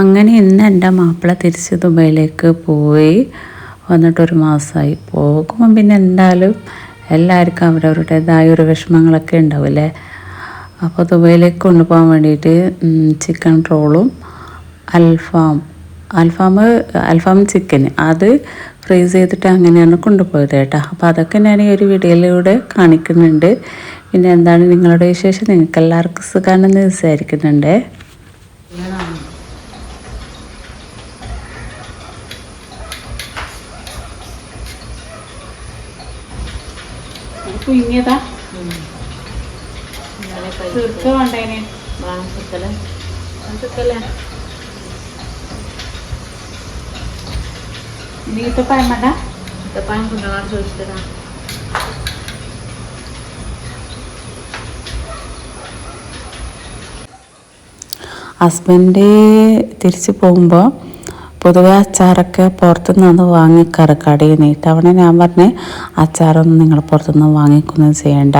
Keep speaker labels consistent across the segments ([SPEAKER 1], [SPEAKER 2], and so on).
[SPEAKER 1] അങ്ങനെ ഇന്ന് എൻ്റെ മാപ്പിള തിരിച്ച് ദുബൈയിലേക്ക് പോയി വന്നിട്ടൊരു മാസമായി. പോകുമ്പം പിന്നെ എന്തായാലും എല്ലാവർക്കും അവരവരുടേതായ ഒരു വിഷമങ്ങളൊക്കെ ഉണ്ടാവില്ലേ. അപ്പോൾ ദുബൈയിലേക്ക് കൊണ്ടുപോകാൻ വേണ്ടിയിട്ട് ചിക്കൻ റോളും അൽഫാം ചിക്കൻ അത് ഫ്രീസ് ചെയ്തിട്ട് അങ്ങനെയാണ് കൊണ്ടുപോയത് കേട്ടോ. അപ്പോൾ അതൊക്കെ ഞാൻ ഈ ഒരു വീഡിയോയിലൂടെ കാണിക്കുന്നുണ്ട്. പിന്നെ എന്താണ് നിങ്ങളുടെ വിശേഷം, നിങ്ങൾക്ക് എല്ലാവർക്കും സുഖമാണെന്ന് വിചാരിക്കുന്നുണ്ട്. കുഞ്ഞതാ തീർക്ക വേണ്ടേനെ ഈത്തപ്പായം വേണ്ട, ഈത്തപ്പായം കൊണ്ടുപോകാൻ ചോദിച്ചിട്ടാ. ഹസ്ബൻഡ് തിരിച്ച് പോകുമ്പോൾ പൊതുവെ അച്ചാറൊക്കെ പുറത്തുനിന്ന് വാങ്ങിക്കാറ് കടയിൽ നിന്ന്. ഇത്തവണ ഞാൻ പറഞ്ഞ് അച്ചാറൊന്നും നിങ്ങൾ പുറത്തുനിന്ന് വാങ്ങിക്കൊന്നും ചെയ്യേണ്ട,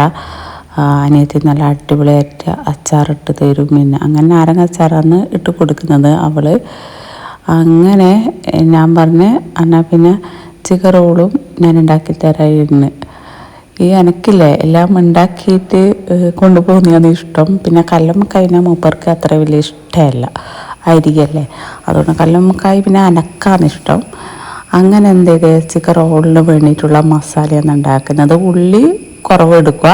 [SPEAKER 1] അനിയത്തി നല്ല അടിപൊളിയായിട്ട് അച്ചാറിട്ട് തരും. പിന്നെ അങ്ങനെ നാരങ്ങ അച്ചാറാണ് ഇട്ട് കൊടുക്കുന്നത് അവൾ. അങ്ങനെ ഞാൻ പറഞ്ഞ് എന്നാൽ പിന്നെ ചിക്കൻ റോളും ഞാൻ ഉണ്ടാക്കി തരായിരുന്നു. ഈ എനിക്കില്ലേ എല്ലാം ഉണ്ടാക്കിയിട്ട് കൊണ്ടുപോകുന്നതാണ് ഇഷ്ടം. പിന്നെ കല്ലുമ്മക്കായ മൂപ്പർക്ക് അത്ര വലിയ ഇഷ്ടമല്ല, അരികല്ലേ, അതുകൊണ്ട് കല്ലുമ്മക്കായ പിന്നെ അനക്കാണ് ഇഷ്ടം. അങ്ങനെ എന്ത് ചെയ്ത് ചിക്കൻ റോളിന് വേണ്ടിയിട്ടുള്ള മസാലയാണ് ഉണ്ടാക്കുന്നത്. ഉള്ളി കുറവ് എടുക്കുക,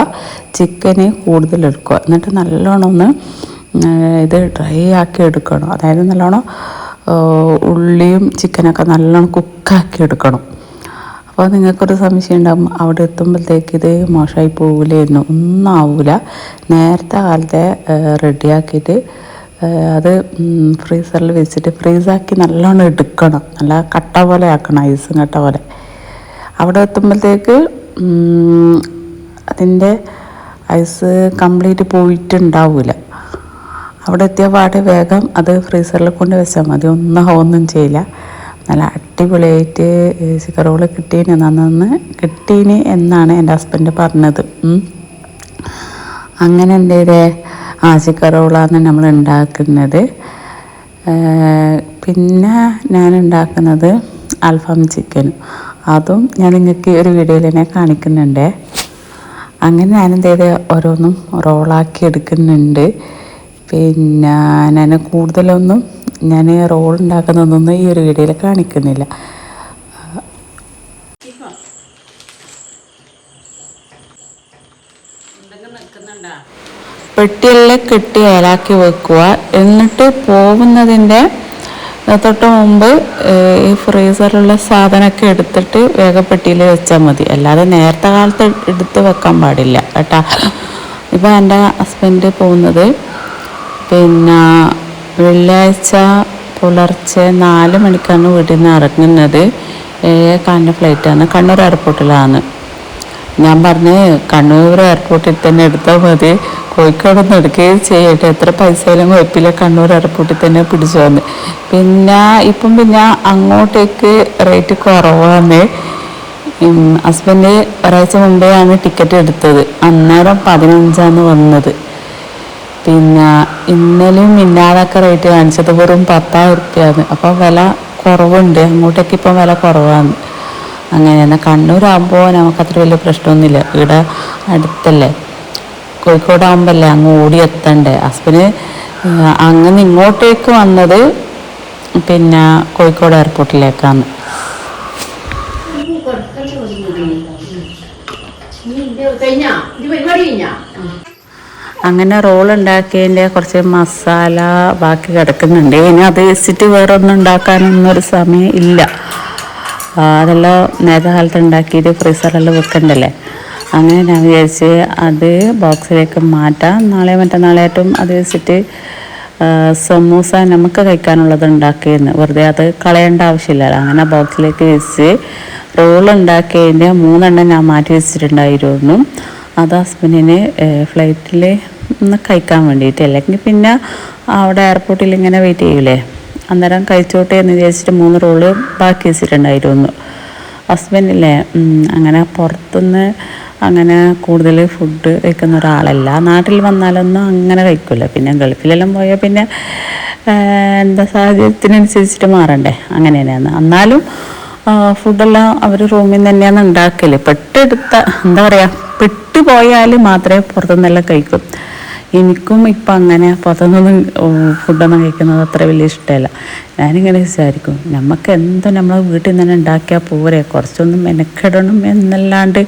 [SPEAKER 1] ചിക്കന് കൂടുതൽ എടുക്കുക, എന്നിട്ട് നല്ലോണം ഒന്ന് ഇത് ഡ്രൈ ആക്കി എടുക്കണം. അതായത് നല്ലോണം ഉള്ളിയും ചിക്കനൊക്കെ നല്ലോണം കുക്കാക്കി എടുക്കണം. അപ്പോൾ നിങ്ങൾക്കൊരു സംശയം ഉണ്ടാകും, അവിടെ എത്തുമ്പോഴത്തേക്ക് ഇത് മോശമായി പോകില്ലായിരുന്നു. ഒന്നും ആവില്ല. നേരത്തെ കാലത്തെ റെഡിയാക്കിയിട്ട് അത് ഫ്രീസറിൽ വെച്ചിട്ട് ഫ്രീസാക്കി നല്ലോണം എടുക്കണം. നല്ല കട്ട പോലെ ആക്കണം, ഐസും കട്ട പോലെ. അവിടെ എത്തുമ്പോഴത്തേക്ക് അതിൻ്റെ ഐസ് കംപ്ലീറ്റ് പോയിട്ടുണ്ടാവില്ല. അവിടെ എത്തിയ പാടെ വേഗം അത് ഫ്രീസറിൽ കൊണ്ട് വെച്ചാൽ മതി, ഒന്നും ചെയ്യില്ല. നല്ല അടിപൊളിയായിട്ട് ചിക്കൻ റോള് കിട്ടീന് എന്നാണ് എൻ്റെ ഹസ്ബൻഡ് പറഞ്ഞത്. അങ്ങനെ എന്ത് ചെയ്തേ ചിക്കൻ റോളാണ് നമ്മൾ ഉണ്ടാക്കുന്നത്. പിന്നെ ഞാൻ ഉണ്ടാക്കുന്നത് അൽഫാം ചിക്കനും, അതും ഞാൻ നിങ്ങൾക്ക് ഒരു വീഡിയോയിൽ തന്നെ കാണിക്കുന്നുണ്ട്. അങ്ങനെ ഞാനെന്ത് ചെയ്ത് ഓരോന്നും റോളാക്കി എടുക്കുന്നുണ്ട്. പിന്നെ ഞാൻ കൂടുതലൊന്നും ഞാൻ റോൾ ഉണ്ടാക്കുന്നതൊന്നും ഈ ഒരു വീഡിയോയിൽ കാണിക്കുന്നില്ല. പെട്ടിയെല്ലാം കെട്ടി ഏലാക്കി വെക്കുക. എന്നിട്ട് പോകുന്നതിൻ്റെ തൊട്ട് മുമ്പ് ഈ ഫ്രീസറിലുള്ള സാധനമൊക്കെ എടുത്തിട്ട് വേഗം പെട്ടിയിൽ വെച്ചാൽ മതി. അല്ലാതെ നേരത്തെ കാലത്ത് എടുത്ത് വെക്കാൻ പാടില്ല കേട്ടാ. ഇപ്പം എൻ്റെ ഹസ്ബൻഡ് പോകുന്നത് പിന്നെ വെള്ളിയാഴ്ച പുലർച്ചെ 4 മണിക്കാണ് വീട്ടിൽ നിന്ന് ഇറങ്ങുന്നത്. 7:15 ഫ്ലൈറ്റാണ്, കണ്ണൂർ എയർപോർട്ടിലാണ്. ഞാൻ പറഞ്ഞ് കണ്ണൂർ എയർപോർട്ടിൽ തന്നെ എടുത്താൽ മതി, കോഴിക്കോടൊന്നും എടുക്കുകയും ചെയ്യട്ടെ, എത്ര പൈസയിലും കുഴപ്പമില്ല, കണ്ണൂർ എയർപോർട്ടിൽ തന്നെ പിടിച്ചു വന്ന്. പിന്നെ പിന്നെ അങ്ങോട്ടേക്ക് റേറ്റ് കുറവാണ്. ഹസ്ബൻഡ് ഒരാഴ്ച മുമ്പെയാണ് ടിക്കറ്റ് എടുത്തത്, അന്നേരം 15 വന്നത്. പിന്നെ ഇന്നലെയും മിന്നാതൊക്കെ റേറ്റ് കാണിച്ചത് വെറും 10,000 റുപ്യാണ്. അപ്പോൾ വില കുറവുണ്ട്, അങ്ങോട്ടേക്ക് ഇപ്പം വില കുറവാണ്. അങ്ങനെയാണ്. കണ്ണൂരാകുമ്പോൾ നമുക്കത്ര വലിയ പ്രശ്നമൊന്നുമില്ല, ഇവിടെ അടുത്തല്ലേ. കോഴിക്കോടാകുമ്പോഴല്ലേ അങ്ങ് ഓടിയെത്തണ്ടേ. ഹസ്ബൻഡ് അങ്ങനെ ഇങ്ങോട്ടേക്ക് വന്നത് പിന്നെ കോഴിക്കോട് എയർപോർട്ടിലേക്കാണ്. അങ്ങനെ റോൾ ഉണ്ടാക്കിയതിൻ്റെ കുറച്ച് മസാല ബാക്കി കിടക്കുന്നുണ്ട്. ഇനി അത് വെച്ചിട്ട് വേറെ ഒന്നും ഉണ്ടാക്കാനൊന്നൊരു സമയം ഇല്ല. അതെല്ലാം നേരത്തെ കാലത്ത് ഉണ്ടാക്കിയിട്ട് ഫ്രീസറെല്ലാം വെക്കണ്ടല്ലേ. അങ്ങനെ ഞാൻ വിചാരിച്ച് അത് ബോക്സിലേക്ക് മാറ്റാം. നാളെ മറ്റന്നാളായിട്ടും അത് വെച്ചിട്ട് സമൂസ നമുക്ക് കഴിക്കാനുള്ളത് ഉണ്ടാക്കിയെന്ന്, വെറുതെ അത് കളയേണ്ട ആവശ്യമില്ലല്ലോ. അങ്ങനെ ബോക്സിലേക്ക് വെച്ച് റോൾ ഉണ്ടാക്കിയതിൻ്റെ 3 എണ്ണം ഞാൻ മാറ്റി വെച്ചിട്ടുണ്ടായിരുന്നു. അത് ഹസ്ബൻഡിന് ഫ്ലൈറ്റിൽ ഒന്ന് കഴിക്കാൻ വേണ്ടിയിട്ട്, അല്ലെങ്കിൽ പിന്നെ അവിടെ എയർപോർട്ടിൽ ഇങ്ങനെ വെയിറ്റ് ചെയ്യൂലേ, അന്നേരം കഴിച്ചോട്ടെ എന്ന് വിചാരിച്ചിട്ട് 3 റോള് ബാക്കി വെച്ചിട്ടുണ്ടായിരുന്നു. ഹസ്ബൻഡില്ലേ അങ്ങനെ പുറത്തുനിന്ന് അങ്ങനെ കൂടുതൽ ഫുഡ് കഴിക്കുന്ന ഒരാളല്ല. നാട്ടിൽ വന്നാലൊന്നും അങ്ങനെ കഴിക്കില്ല. പിന്നെ ഗൾഫിലെല്ലാം പോയാൽ പിന്നെ എന്താ സാഹചര്യത്തിനനുസരിച്ചിട്ട് മാറണ്ടേ, അങ്ങനെ തന്നെയാണ്. എന്നാലും ഫുഡെല്ലാം അവർ റൂമിൽ നിന്ന് തന്നെയാണ് ഉണ്ടാക്കല്. പെട്ടെടുത്ത എന്താ പറയുക, പെട്ടുപോയാൽ മാത്രമേ പുറത്തുനിന്നെല്ലാം കഴിക്കും. എനിക്കും ഇപ്പം അങ്ങനെ പുറത്തുനിന്നൊന്നും ഫുഡൊന്നും കഴിക്കുന്നത് അത്ര വലിയ ഇഷ്ടമല്ല. ഞാനിങ്ങനെ വിചാരിക്കും, നമുക്ക് എന്തോ നമ്മളെ വീട്ടിൽ നിന്ന് തന്നെ ഉണ്ടാക്കിയാൽ പോരെ, കുറച്ചൊന്നും മെനക്കെടണം എന്നല്ലാണ്ട്.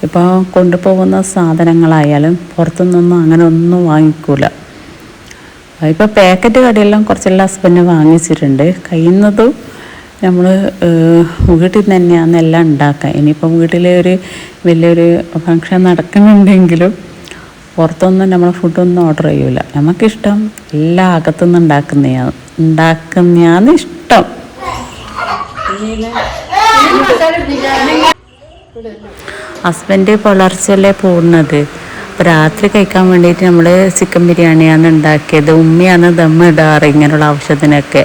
[SPEAKER 1] ഇപ്പോൾ കൊണ്ടുപോകുന്ന സാധനങ്ങളായാലും പുറത്തുനിന്നൊന്നും അങ്ങനെ ഒന്നും വാങ്ങിക്കൂല. ഇപ്പോൾ പാക്കറ്റ് കടിയെല്ലാം കുറച്ചെല്ലാം ഹസ്ബൻഡ് വാങ്ങിച്ചിട്ടുണ്ട്. കഴിയുന്നതും നമ്മൾ വീട്ടിൽ നിന്ന് തന്നെയാണ് എല്ലാം ഉണ്ടാക്കുക. ഇനിയിപ്പം വീട്ടിലെ ഒരു വലിയൊരു ഫങ്ഷൻ നടക്കുന്നുണ്ടെങ്കിലും പുറത്തൊന്നും നമ്മൾ ഫുഡൊന്നും ഓർഡർ ചെയ്യൂല. നമുക്കിഷ്ടം എല്ലാം അകത്തുനിന്ന് ഉണ്ടാക്കുന്നതാണ് ഇഷ്ടം. ഹസ്ബൻഡ് പുലർച്ചെല്ലേ പോകുന്നത്. അപ്പോൾ രാത്രി കഴിക്കാൻ വേണ്ടിയിട്ട് നമ്മൾ ചിക്കൻ ബിരിയാണിയാണ് ഉണ്ടാക്കിയത്. ഉമ്മയാണ് ദമ്മിടാറ് ഇങ്ങനെയുള്ള ആവശ്യത്തിനൊക്കെ.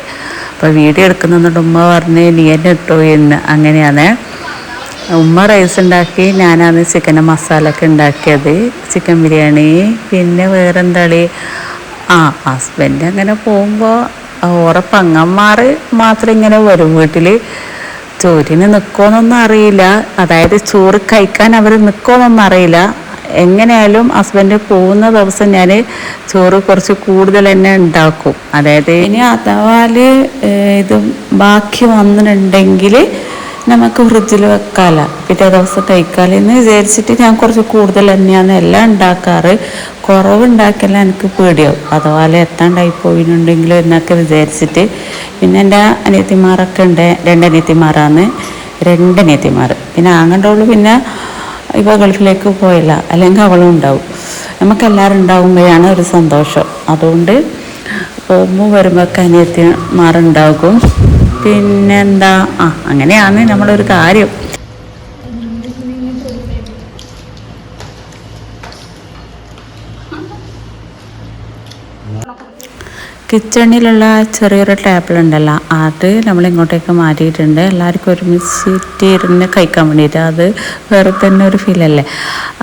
[SPEAKER 1] അപ്പോൾ വീഡിയോ എടുക്കുന്നുണ്ട് ഉമ്മ പറഞ്ഞ് നീ എന്നെ ഇട്ടോ എന്ന്. അങ്ങനെയാണ് ഉമ്മ റൈസ് ഉണ്ടാക്കി, ഞാനാണ് ചിക്കൻ മസാല ഒക്കെ ഉണ്ടാക്കിയത്, ചിക്കൻ ബിരിയാണി. പിന്നെ വേറെന്താളി, ഹസ്ബൻഡ് അങ്ങനെ പോകുമ്പോൾ ഓരോ പങ്ങന്മാർ മാത്രം ഇങ്ങനെ വരും വീട്ടിൽ. ചോറിന് നിൽക്കുമെന്നൊന്നും അറിയില്ല, അതായത് ചോറ് കഴിക്കാൻ അവർ നിൽക്കുമെന്നൊന്നും അറിയില്ല. എങ്ങനെയായാലും ഹസ്ബൻഡ് പോകുന്ന ദിവസം ഞാൻ ചോറ് കുറച്ച് കൂടുതൽ തന്നെ ഉണ്ടാക്കും. അതായത് ഇനി അഥവാ ഇത് ബാക്കി വന്നിട്ടുണ്ടെങ്കിൽ നമുക്ക് ഫ്രിഡ്ജിൽ വെക്കാല, പിറ്റേ ദിവസം കഴിക്കാലെന്ന് വിചാരിച്ചിട്ട് ഞാൻ കുറച്ച് കൂടുതൽ തന്നെയാണ് എല്ലാം ഉണ്ടാക്കാറ്. കുറവുണ്ടാക്കിയാൽ എനിക്ക് പേടിയാവും, അഥവാ എത്താണ്ടായി പോയിട്ടുണ്ടെങ്കിലോ എന്നൊക്കെ വിചാരിച്ചിട്ട്. പിന്നെ എൻ്റെ അനിയത്തിമാരൊക്കെ ഉണ്ട്, രണ്ടനിയത്തിമാരാണ്. പിന്നെ ആങ്ങണ്ടോളൂ പിന്നെ ഇപ്പോൾ ഗൾഫിലേക്ക് പോയില്ല, അല്ലെങ്കിൽ അവളും ഉണ്ടാവും. നമുക്കെല്ലാവരും ഉണ്ടാകുമ്പോഴാണ് ഒരു സന്തോഷം. അതുകൊണ്ട് പോകുമ്പോൾ വരുമ്പോഴൊക്കെ അനിയത്തിമാരുണ്ടാകും. പിന്നെന്താ, അങ്ങനെയാണ് നമ്മളൊരു കാര്യം. കിച്ചണിലുള്ള ചെറിയൊരു ടേബിൾ ഉണ്ടല്ലോ, അത് നമ്മൾ ഇങ്ങോട്ടേക്ക് മാറ്റിയിട്ടുണ്ട്. എല്ലാവർക്കും ഒരുമിച്ചിട്ട് ഇരുന്ന് കഴിക്കാൻ വേണ്ടിയിട്ട്. അത് വേറെ തന്നെ ഒരു ഫീലല്ലേ.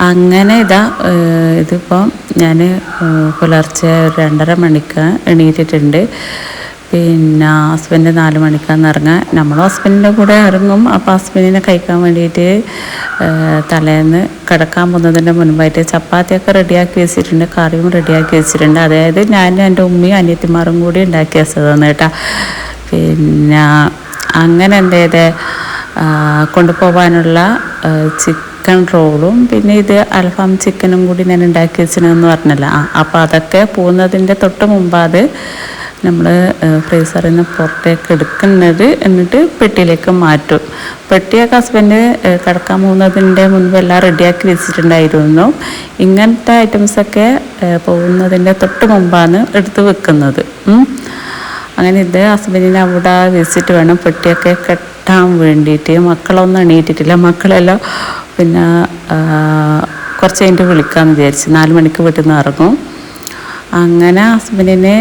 [SPEAKER 1] അങ്ങനെ ഇതിപ്പോൾ ഞാൻ പുലർച്ചെ 2:30 മണിക്ക് എണീറ്റിട്ടുണ്ട്. പിന്നെ ഹസ്ബൻഡ് 4 മണിക്കാന്ന് ഇറങ്ങുക. നമ്മളും ഹസ്ബൻഡിൻ്റെ കൂടെ ഇറങ്ങും. അപ്പോൾ ഹസ്ബൻഡിനെ കഴിക്കാൻ വേണ്ടിയിട്ട് തലേന്ന് കിടക്കാൻ പോകുന്നതിൻ്റെ മുൻപായിട്ട് ചപ്പാത്തിയൊക്കെ റെഡിയാക്കി വെച്ചിട്ടുണ്ട്, കറിയും റെഡിയാക്കി വെച്ചിട്ടുണ്ട്. അതായത് ഞാനും എൻ്റെ ഉമ്മയും അനിയത്തിമാരും കൂടി ഉണ്ടാക്കി വെച്ചതാണ് കേട്ടോ. പിന്നെ അങ്ങനെ എന്ത് കൊണ്ടുപോകാനുള്ള ചിക്കൻ റോളും പിന്നെ ഇത് അൽഫാം ചിക്കനും കൂടി ഞാൻ ഉണ്ടാക്കി വെച്ചിരുന്നെന്ന് പറഞ്ഞല്ലോ. അപ്പോൾ അതൊക്കെ പോകുന്നതിൻ്റെ തൊട്ട് മുമ്പ് അത് നമ്മൾ ഫ്രീസറിൽ നിന്ന് പുറത്തേക്ക് എടുക്കുന്നത്, എന്നിട്ട് പെട്ടിയിലേക്ക് മാറ്റും. പെട്ടിയൊക്കെ ഹസ്ബൻഡ് കിടക്കാൻ പോകുന്നതിൻ്റെ മുൻപ് എല്ലാം റെഡിയാക്കി വെച്ചിട്ടുണ്ടായിരുന്നു. ഇങ്ങനത്തെ ഐറ്റംസൊക്കെ പോകുന്നതിൻ്റെ തൊട്ട് മുമ്പാണ് എടുത്ത് വെക്കുന്നത്. അങ്ങനെ ഇത് ഹസ്ബൻഡിനെ അവിടെ വെച്ചിട്ട് വേണം പെട്ടിയൊക്കെ കെട്ടാൻ വേണ്ടിയിട്ട്. മക്കളൊന്നും എണീറ്റിട്ടില്ല, മക്കളെല്ലാം പിന്നെ കുറച്ച് കഴിഞ്ഞിട്ട് വിളിക്കാമെന്ന് വിചാരിച്ച്. 4 മണിക്ക് വീട്ടിൽ നിന്ന് ഇറങ്ങും. അങ്ങനെ ഹസ്ബൻഡിന്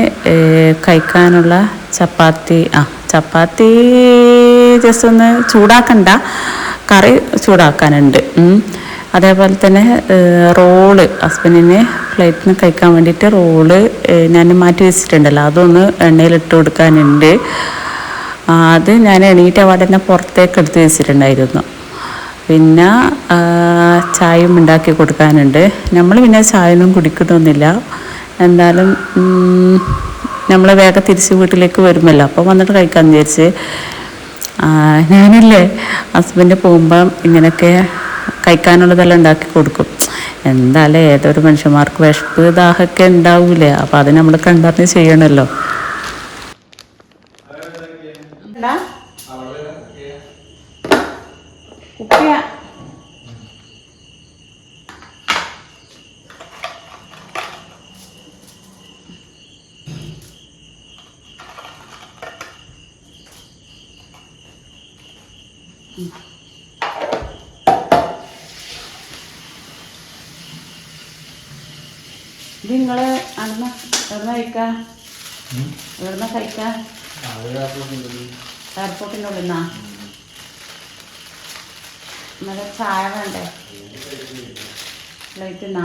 [SPEAKER 1] കഴിക്കാനുള്ള ചപ്പാത്തി ജസ്റ്റ് ഒന്ന് ചൂടാക്കണ്ട, കറി ചൂടാക്കാനുണ്ട്. അതേപോലെ തന്നെ റോള് ഹസ്ബൻഡിന് ഫ്ലൈറ്റിൽ നിന്ന് കഴിക്കാൻ വേണ്ടിയിട്ട് റോള് ഞാൻ മാറ്റി വെച്ചിട്ടുണ്ടല്ലോ, അതൊന്ന് എണ്ണയിലിട്ട് കൊടുക്കാനുണ്ട്. അത് ഞാൻ എണീറ്റ് അവിടെ തന്നെ പുറത്തേക്ക് എടുത്ത് വെച്ചിട്ടുണ്ടായിരുന്നു. പിന്നെ ചായയും ഉണ്ടാക്കി കൊടുക്കാനുണ്ട്. നമ്മൾ പിന്നെ ചായയൊന്നും കുടിക്കുന്നൊന്നുമില്ല. എന്തായാലും നമ്മൾ വേഗം തിരിച്ച് വീട്ടിലേക്ക് വരുമല്ലോ, അപ്പോൾ വന്നിട്ട് കഴിക്കാമെന്ന് വിചാരിച്ച്. ഞാനില്ലേ ഹസ്ബൻഡ് പോകുമ്പം ഇങ്ങനെയൊക്കെ കഴിക്കാനുള്ളതെല്ലാം ഉണ്ടാക്കി കൊടുക്കും. എന്തായാലും ഏതൊരു മനുഷ്യന്മാർക്ക് വിശപ്പ് ദാഹമൊക്കെ ഉണ്ടാവൂലേ, അപ്പോൾ അത് നമ്മൾ കണ്ടറിഞ്ഞ് ചെയ്യണമല്ലോ. ഇത് നിങ്ങള് അന്ന് എവിടുന്ന കഴിക്കാം, എവിടുന്ന കഴിക്കാം? എയർപോർട്ടിൻ്റെ ഉള്ളിന്നാ? നല്ല ചായ വേണ്ടേ? ഫ്ലൈറ്റിന്നാ?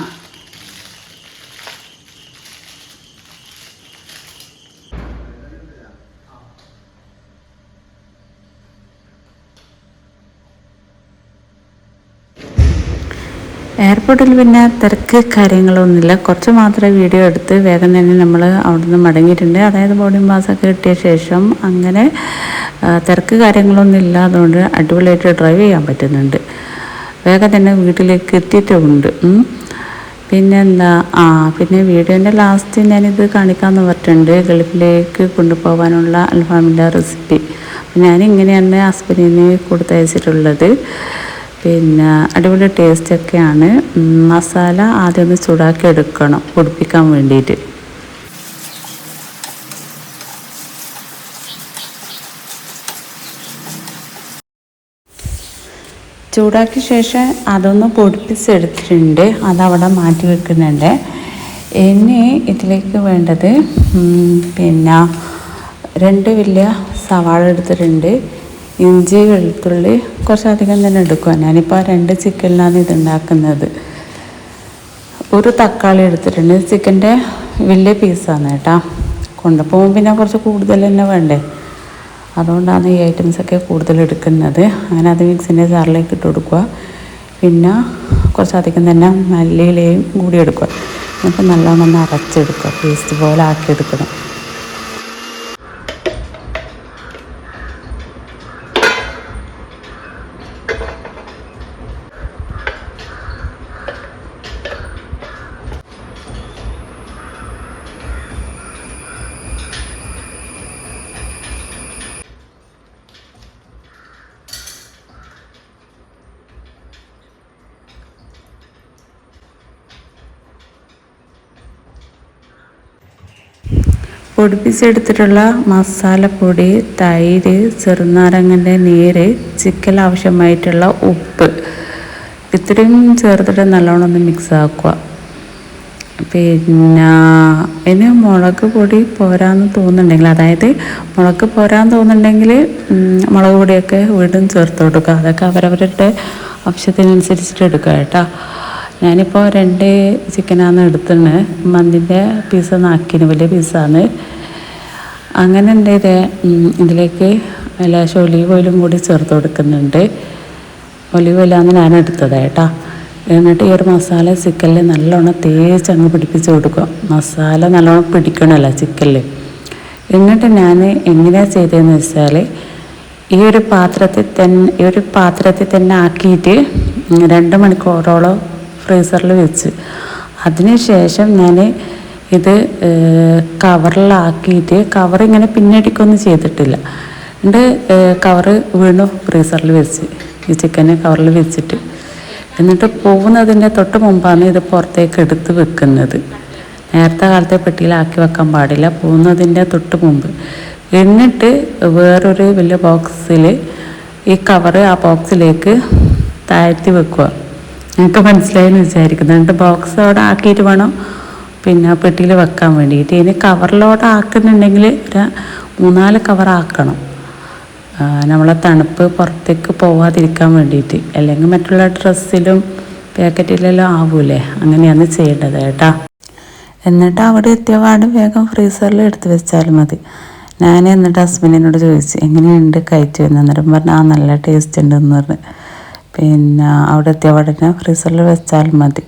[SPEAKER 1] എയർപോർട്ടിൽ പിന്നെ തിരക്ക് കാര്യങ്ങളൊന്നുമില്ല, കുറച്ച് മാത്രമേ വീഡിയോ എടുത്ത് വേഗം തന്നെ നമ്മൾ അവിടുന്ന് മടങ്ങിയിട്ടുണ്ട്. അതായത് ബോർഡിംഗ് പാസ്സൊക്കെ കിട്ടിയ ശേഷം അങ്ങനെ തിരക്ക് കാര്യങ്ങളൊന്നും ഇല്ലാതുകൊണ്ട് അടിപൊളിയായിട്ട് ഡ്രൈവ് ചെയ്യാൻ പറ്റുന്നുണ്ട്. വേഗം തന്നെ വീട്ടിലേക്ക് എത്തിയിട്ടുമുണ്ട്. പിന്നെന്താ, പിന്നെ വീഡിയോൻ്റെ ലാസ്റ്റ് ഞാനിത് കാണിക്കാമെന്ന് പറഞ്ഞിട്ടുണ്ട്, ഗൾഫിലേക്ക് കൊണ്ടുപോകാനുള്ള അൽഫാമിൻ്റെ റെസിപ്പി. ഞാനിങ്ങനെയാണ് ഹസ്ബൻഡിന് കൊടുത്തയച്ചിട്ടുള്ളത്. പിന്നെ അടിപൊളി ടേസ്റ്റൊക്കെയാണ്. മസാല ആദ്യം ഒന്ന് ചൂടാക്കി എടുക്കണം പൊടിപ്പിക്കാൻ വേണ്ടിയിട്ട്. ചൂടാക്കിയ ശേഷം അതൊന്ന് പൊടിപ്പിച്ചെടുത്തിട്ടുണ്ട്, അതവിടെ മാറ്റി വെക്കുന്നുണ്ട്. ഇനി ഇതിലേക്ക് വേണ്ടത് പിന്നെ 2 വലിയ സവാള എടുത്തിട്ടുണ്ട്, ഇഞ്ചി വെളുത്തുള്ളി കുറച്ചധികം തന്നെ എടുക്കുക. ഞാനിപ്പോൾ 2 ചിക്കനിലാണ് ഇതുണ്ടാക്കുന്നത്. 1 തക്കാളി എടുത്തിട്ടുണ്ട്, ചിക്കൻ്റെ വലിയ പീസാണ് കേട്ടോ. കൊണ്ടുപോകുമ്പോൾ പിന്നെ കുറച്ച് കൂടുതൽ തന്നെ വേണ്ടേ, അതുകൊണ്ടാണ് ഈ ഐറ്റംസൊക്കെ കൂടുതൽ എടുക്കുന്നത്. അങ്ങനെ അത് മിക്സിൻ്റെ ജാറിലേക്ക് ഇട്ട് കൊടുക്കുക. പിന്നെ കുറച്ചധികം തന്നെ മല്ലിയിലയും കൂടി എടുക്കുക. എന്നിട്ട് നല്ലോണം അരച്ചെടുക്കുക, പേസ്റ്റ് പോലെ ആക്കിയെടുക്കണം. പൊടിപ്പിച്ചെടുത്തിട്ടുള്ള മസാലപ്പൊടി, തൈര്, ചെറുനാരങ്ങൻ്റെ നീര്, ചിക്കൻ ആവശ്യമായിട്ടുള്ള ഉപ്പ്, ഇത്രയും ചേർത്തിട്ട് നല്ലോണം ഒന്ന് മിക്സ് ആക്കുക. പിന്നെ ഇനി മുളക് പൊടി പോരാന്ന് തോന്നുന്നുണ്ടെങ്കിൽ, അതായത് മുളക് പോരാന്ന് തോന്നുന്നുണ്ടെങ്കിൽ മുളക് പൊടിയൊക്കെ വീണ്ടും ചേർത്ത് കൊടുക്കുക. അതൊക്കെ അവരവരുടെ ആവശ്യത്തിനനുസരിച്ചിട്ട് എടുക്കുക കേട്ടോ. ഞാനിപ്പോൾ 2 ചിക്കനാണ് എടുത്തത്, മന്തിൻ്റെ പീസൊന്നും ആക്കിന്, വലിയ പീസാണ്. അങ്ങനെ എൻ്റെ ഇതിലേക്ക് ലേശം ഒലീവ് ഓയിലും കൂടി ചേർത്ത് കൊടുക്കുന്നുണ്ട്. ഒലീവ് ഓയിലാണ് ഞാൻ എടുത്തത് കേട്ടോ. എന്നിട്ട് ഈ ഒരു മസാല ചിക്കനിൽ നല്ലോണം തേച്ചങ്ങ് പിടിപ്പിച്ച് കൊടുക്കുക. മസാല നല്ലോണം പിടിക്കണമല്ലോ ചിക്കനിൽ. എന്നിട്ട് ഞാൻ എങ്ങനെയാണ് ചെയ്തതെന്ന് വെച്ചാൽ, ഈ ഒരു പാത്രത്തിൽ തന്നെ ആക്കിയിട്ട് 2 മണിക്കൂറോളം ഫ്രീസറിൽ വെച്ച്, അതിന് ശേഷം ഞാൻ ഇത് കവറിലാക്കിയിട്ട്, കവറിങ്ങനെ പിന്നടിക്കൊന്നും ചെയ്തിട്ടില്ല, എന്നിട്ട് കവറ് വീണ്ടും ഫ്രീസറിൽ വെച്ച്, ഈ ചിക്കന് കവറിൽ വെച്ചിട്ട്, എന്നിട്ട് പോകുന്നതിൻ്റെ തൊട്ട് മുമ്പാണ് ഇത് പുറത്തേക്ക് എടുത്ത് വെക്കുന്നത്. നേരത്തെ കാലത്തെ പെട്ടിയിലാക്കി വെക്കാൻ പാടില്ല, പോകുന്നതിൻ്റെ തൊട്ട് മുമ്പ്. എന്നിട്ട് വേറൊരു വലിയ ബോക്സിൽ ഈ കവറ് ആ ബോക്സിലേക്ക് താഴ്ത്തി വെക്കുക. നിങ്ങൾക്ക് മനസ്സിലായെന്ന് വിചാരിക്കുന്നു. എന്നിട്ട് ബോക്സ് അവിടെ ആക്കിയിട്ട് വേണം പിന്നെ പെട്ടിയിൽ വെക്കാൻ വേണ്ടിയിട്ട്. ഇനി കവറിലോട്ട് ആക്കുന്നുണ്ടെങ്കിൽ ഒരു 3-4 കവർ ആക്കണം, നമ്മളെ തണുപ്പ് പുറത്തേക്ക് പോവാതിരിക്കാൻ വേണ്ടിയിട്ട്. അല്ലെങ്കിൽ മറ്റുള്ള ഡ്രസ്സിലും പാക്കറ്റിലെല്ലാം ആവൂലേ, അങ്ങനെയാണ് ചെയ്യേണ്ടത് കേട്ടോ. എന്നിട്ട് അവിടെ എത്തിയപാട് വേഗം ഫ്രീസറിൽ എടുത്ത് വെച്ചാൽ മതി. ഞാൻ എന്നിട്ട് ഹസ്ബൻഡിനോട് ചോദിച്ചു എങ്ങനെയുണ്ട് കഴിച്ചു എന്ന്. അന്നേരം പറഞ്ഞാൽ നല്ല ടേസ്റ്റ് ഉണ്ടെന്ന് പറഞ്ഞ്. പിന്നെ അവിടെ എത്തിയപാടെ ഫ്രീസറിൽ വെച്ചാൽ മതി.